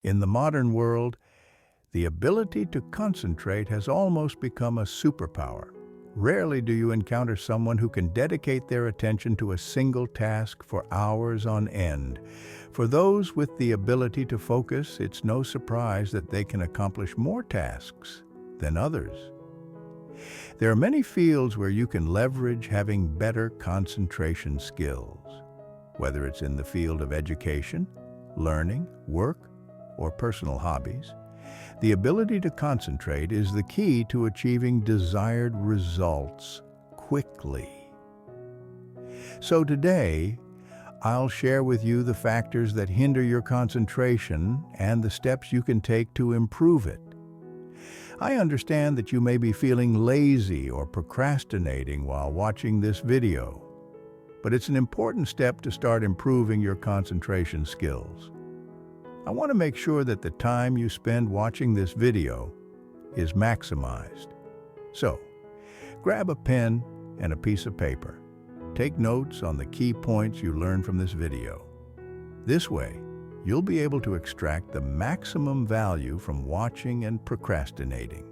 In the modern world, the ability to concentrate has almost become a superpower. Rarely do you encounter someone who can dedicate their attention to a single task for hours on end. For those with the ability to focus, it's no surprise that they can accomplish more tasks than others. There are many fields where you can leverage having better concentration skills, whether it's in the field of education, learning, work, or personal hobbies. The ability to concentrate is the key to achieving desired results quickly. So today, I'll share with you the factors that hinder your concentration and the steps you can take to improve it. I understand that you may be feeling lazy or procrastinating while watching this video, but it's an important step to start improving your concentration skills. I want to make sure that the time you spend watching this video is maximized. So, grab a pen and a piece of paper. Take notes on the key points you learned from this video. This way, you'll be able to extract the maximum value from watching and procrastinating.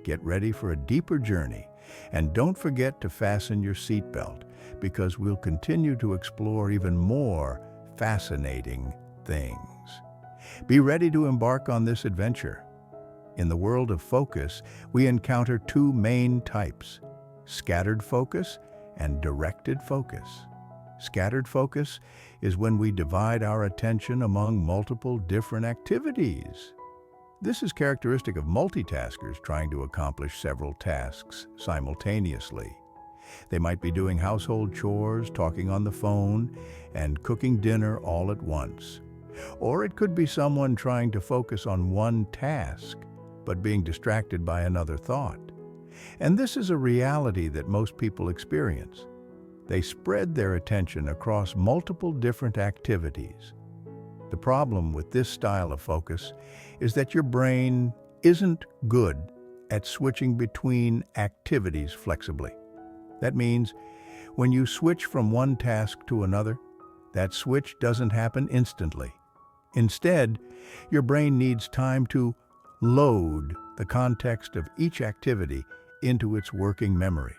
Get ready for a deeper journey, and don't forget to fasten your seatbelt, because we'll continue to explore even more fascinating things. Be ready to embark on this adventure. In the world of focus, we encounter two main types: scattered focus and directed focus. Scattered focus is when we divide our attention among multiple different activities. This is characteristic of multitaskers trying to accomplish several tasks simultaneously. They might be doing household chores, talking on the phone, and cooking dinner all at once. Or it could be someone trying to focus on one task, but being distracted by another thought. And this is a reality that most people experience. They spread their attention across multiple different activities. The problem with this style of focus is that your brain isn't good at switching between activities flexibly. That means when you switch from one task to another, that switch doesn't happen instantly. Instead, your brain needs time to load the context of each activity into its working memory.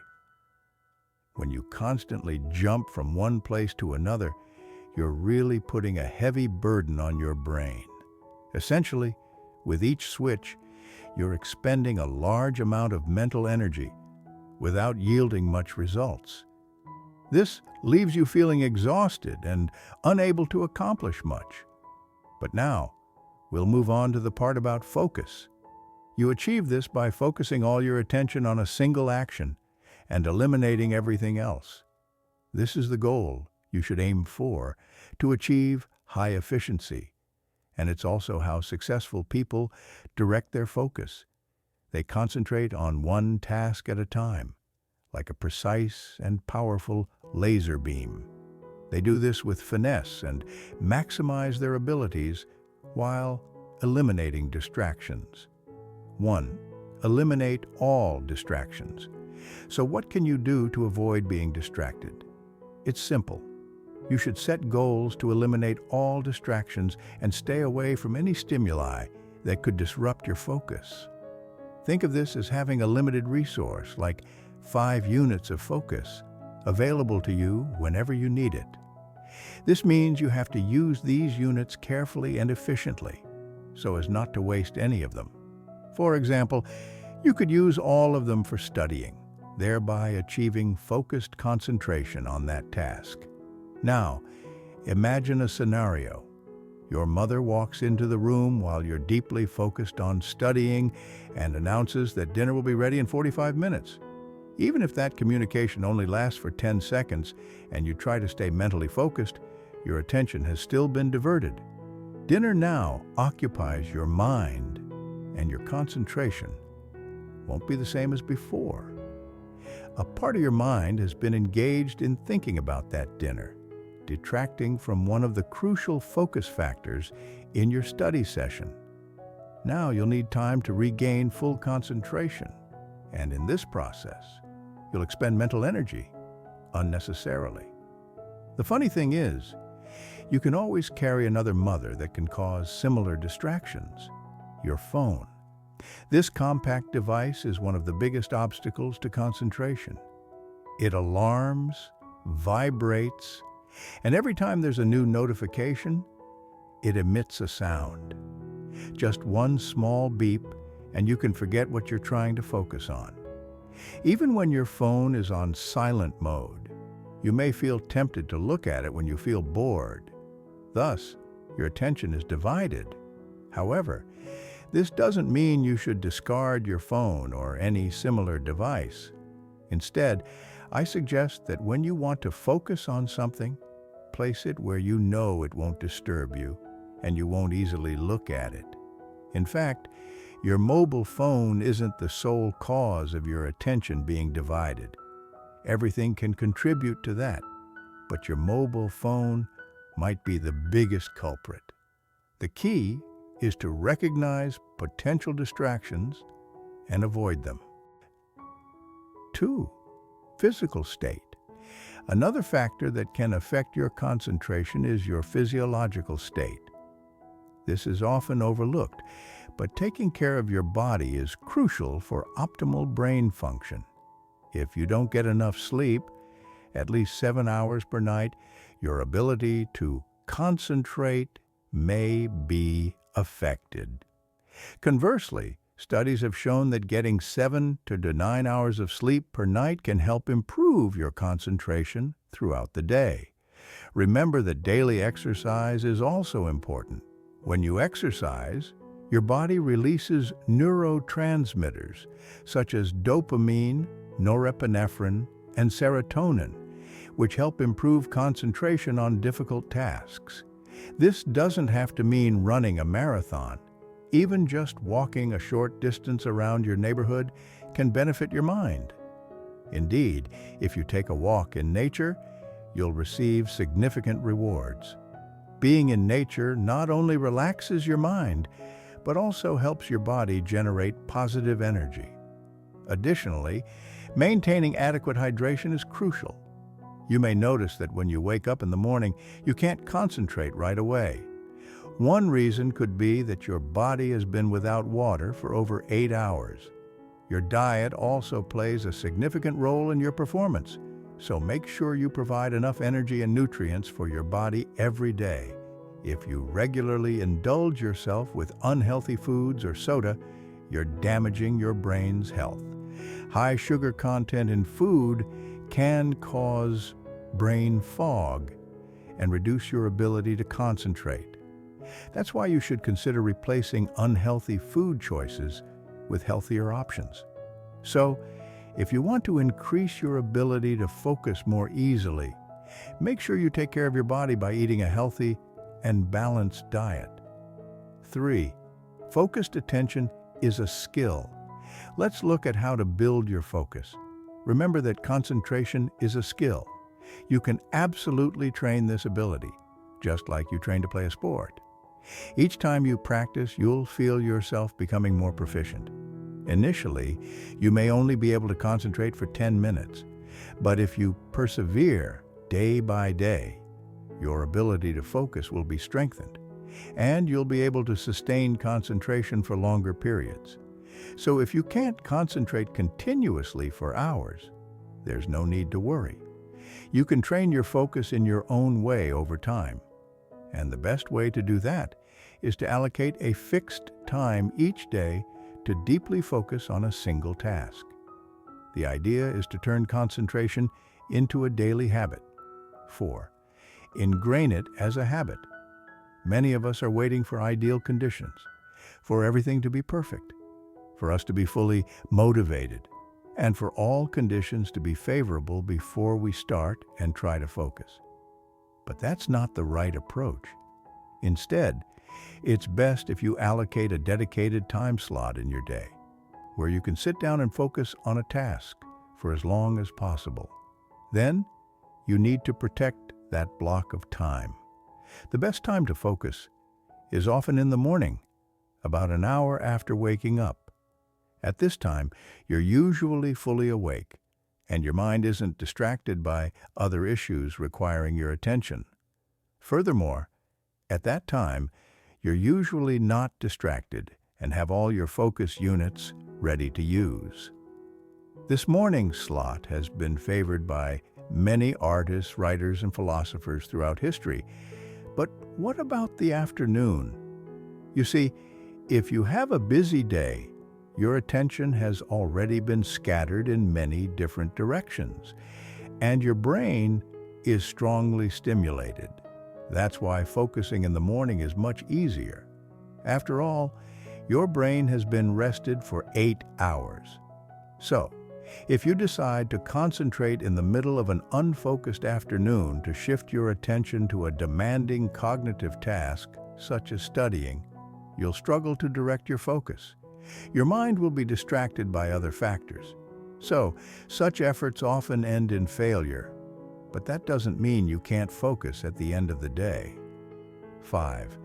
When you constantly jump from one place to another, you're really putting a heavy burden on your brain. Essentially, with each switch, you're expending a large amount of mental energy without yielding much results. This leaves you feeling exhausted and unable to accomplish much. But now, we'll move on to the part about focus. You achieve this by focusing all your attention on a single action and eliminating everything else. This is the goal you should aim for to achieve high efficiency. And it's also how successful people direct their focus. They concentrate on one task at a time, like a precise and powerful laser beam. They do this with finesse and maximize their abilities while eliminating distractions. 1. Eliminate all distractions. So what can you do to avoid being distracted? It's simple. You should set goals to eliminate all distractions and stay away from any stimuli that could disrupt your focus. Think of this as having a limited resource, like 5 units of focus, available to you whenever you need it. This means you have to use these units carefully and efficiently, so as not to waste any of them. For example, you could use all of them for studying, thereby achieving focused concentration on that task. Now, imagine a scenario. Your mother walks into the room while you're deeply focused on studying and announces that dinner will be ready in 45 minutes. Even if that communication only lasts for 10 seconds and you try to stay mentally focused, your attention has still been diverted. Dinner now occupies your mind, and your concentration won't be the same as before. A part of your mind has been engaged in thinking about that dinner, detracting from one of the crucial focus factors in your study session. Now you'll need time to regain full concentration, and in this process, you'll expend mental energy unnecessarily. The funny thing is, You can always carry another mother that can cause similar distractions: your phone. This compact device is one of the biggest obstacles to concentration. It alarms, vibrates, and every time there's a new notification, it emits a sound. Just one small beep, and you can forget what you're trying to focus on. Even when your phone is on silent mode, you may feel tempted to look at it when you feel bored. Thus, your attention is divided. However, this doesn't mean you should discard your phone or any similar device. Instead, I suggest that when you want to focus on something, place it where you know it won't disturb you and you won't easily look at it. In fact, your mobile phone isn't the sole cause of your attention being divided. Everything can contribute to that, but your mobile phone might be the biggest culprit. The key is to recognize potential distractions and avoid them. 2. Physical state. Another factor that can affect your concentration is your physiological state. This is often overlooked, but taking care of your body is crucial for optimal brain function. If you don't get enough sleep, at least 7 hours per night, your ability to concentrate may be affected. Conversely, studies have shown that getting 7 to 9 hours of sleep per night can help improve your concentration throughout the day. Remember that daily exercise is also important. When you exercise, your body releases neurotransmitters such as dopamine, norepinephrine, and serotonin, which help improve concentration on difficult tasks. This doesn't have to mean running a marathon. Even just walking a short distance around your neighborhood can benefit your mind. Indeed, if you take a walk in nature, you'll receive significant rewards. Being in nature not only relaxes your mind, but also helps your body generate positive energy. Additionally, maintaining adequate hydration is crucial. You may notice that when you wake up in the morning, you can't concentrate right away. One reason could be that your body has been without water for over 8 hours. Your diet also plays a significant role in your performance, so make sure you provide enough energy and nutrients for your body every day. If you regularly indulge yourself with unhealthy foods or soda, you're damaging your brain's health. High sugar content in food can cause brain fog and reduce your ability to concentrate. That's why you should consider replacing unhealthy food choices with healthier options. So, if you want to increase your ability to focus more easily, make sure you take care of your body by eating a healthy and balanced diet. 3. Focused attention is a skill. Let's look at how to build your focus. Remember that concentration is a skill. You can absolutely train this ability, just like you train to play a sport. Each time you practice, you'll feel yourself becoming more proficient. Initially, you may only be able to concentrate for 10 minutes, but if you persevere day by day, your ability to focus will be strengthened, and you'll be able to sustain concentration for longer periods. So if you can't concentrate continuously for hours, there's no need to worry. You can train your focus in your own way over time. And the best way to do that is to allocate a fixed time each day to deeply focus on a single task. The idea is to turn concentration into a daily habit. 4. Ingrain it as a habit. Many of us are waiting for ideal conditions, for everything to be perfect, for us to be fully motivated, and for all conditions to be favorable before we start and try to focus. But that's not the right approach. Instead, it's best if you allocate a dedicated time slot in your day, where you can sit down and focus on a task for as long as possible. Then, you need to protect that block of time. The best time to focus is often in the morning, about an hour after waking up. At this time, you're usually fully awake, and your mind isn't distracted by other issues requiring your attention. Furthermore, at that time, you're usually not distracted and have all your focus units ready to use. This morning slot has been favored by many artists, writers, and philosophers throughout history. But what about the afternoon? You see, if you have a busy day, your attention has already been scattered in many different directions, and your brain is strongly stimulated. That's why focusing in the morning is much easier. After all, your brain has been rested for 8 hours. So, if you decide to concentrate in the middle of an unfocused afternoon to shift your attention to a demanding cognitive task, such as studying, you'll struggle to direct your focus. Your mind will be distracted by other factors. So, such efforts often end in failure, but that doesn't mean you can't focus at the end of the day. 5.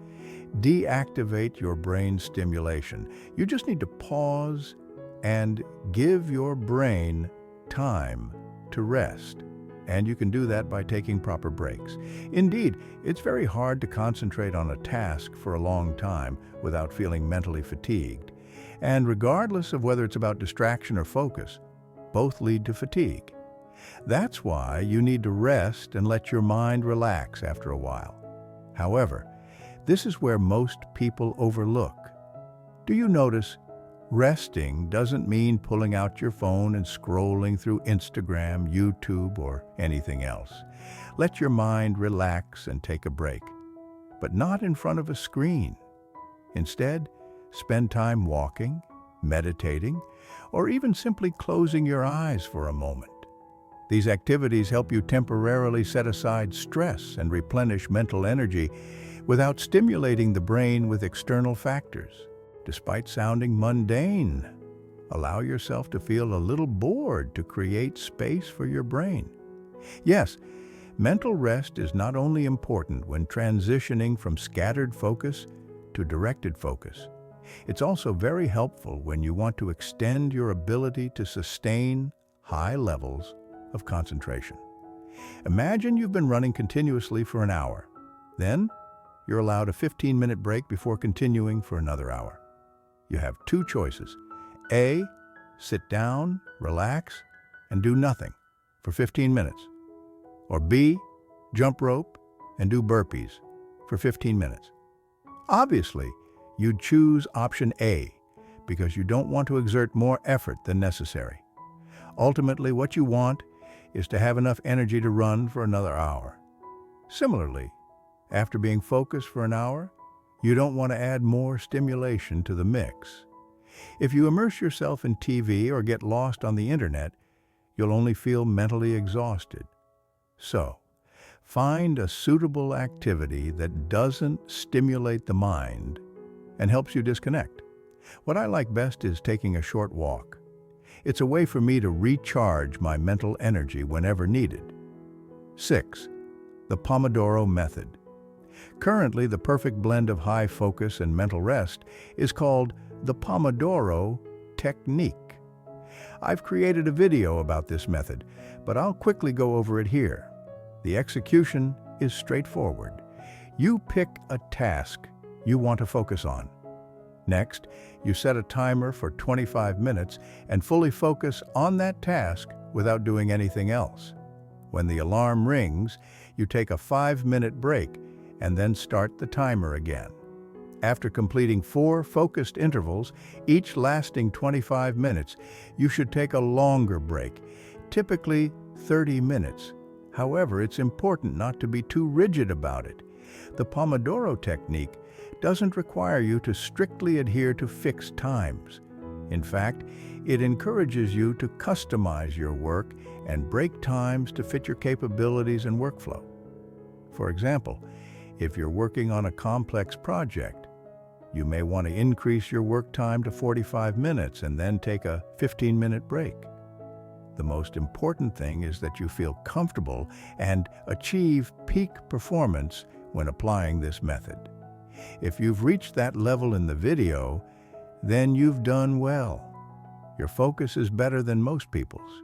Deactivate your brain stimulation. You just need to pause and give your brain time to rest. And you can do that by taking proper breaks. Indeed, it's very hard to concentrate on a task for a long time without feeling mentally fatigued. And regardless of whether it's about distraction or focus, both lead to fatigue. That's why you need to rest and let your mind relax after a while. However, this is where most people overlook. Do you notice resting doesn't mean pulling out your phone and scrolling through Instagram, YouTube, or anything else? Let your mind relax and take a break, but not in front of a screen. Instead, spend time walking, meditating, or even simply closing your eyes for a moment. These activities help you temporarily set aside stress and replenish mental energy without stimulating the brain with external factors. Despite sounding mundane, allow yourself to feel a little bored to create space for your brain. Yes, mental rest is not only important when transitioning from scattered focus to directed focus. It's also very helpful when you want to extend your ability to sustain high levels of concentration. Imagine you've been running continuously for an hour. Then, you're allowed a 15-minute break before continuing for another hour. You have two choices. A, sit down, relax, and do nothing for 15 minutes. Or B, jump rope and do burpees for 15 minutes. Obviously, you'd choose option A because you don't want to exert more effort than necessary. Ultimately, what you want is to have enough energy to run for another hour. Similarly, after being focused for an hour, you don't want to add more stimulation to the mix. If you immerse yourself in TV or get lost on the internet, you'll only feel mentally exhausted. So, find a suitable activity that doesn't stimulate the mind and helps you disconnect. What I like best is taking a short walk. It's a way for me to recharge my mental energy whenever needed. 6. The Pomodoro method. Currently, the perfect blend of high focus and mental rest is called the Pomodoro technique. I've created a video about this method, but I'll quickly go over it here. The execution is straightforward. You pick a task you want to focus on. Next, you set a timer for 25 minutes and fully focus on that task without doing anything else. When the alarm rings, you take a 5-minute break and then start the timer again. After completing 4 focused intervals, each lasting 25 minutes, you should take a longer break, typically 30 minutes. However, it's important not to be too rigid about it. The Pomodoro technique doesn't require you to strictly adhere to fixed times. In fact, it encourages you to customize your work and break times to fit your capabilities and workflow. For example, if you're working on a complex project, you may want to increase your work time to 45 minutes and then take a 15-minute break. The most important thing is that you feel comfortable and achieve peak performance when applying this method. If you've reached that level in the video, then you've done well. Your focus is better than most people's.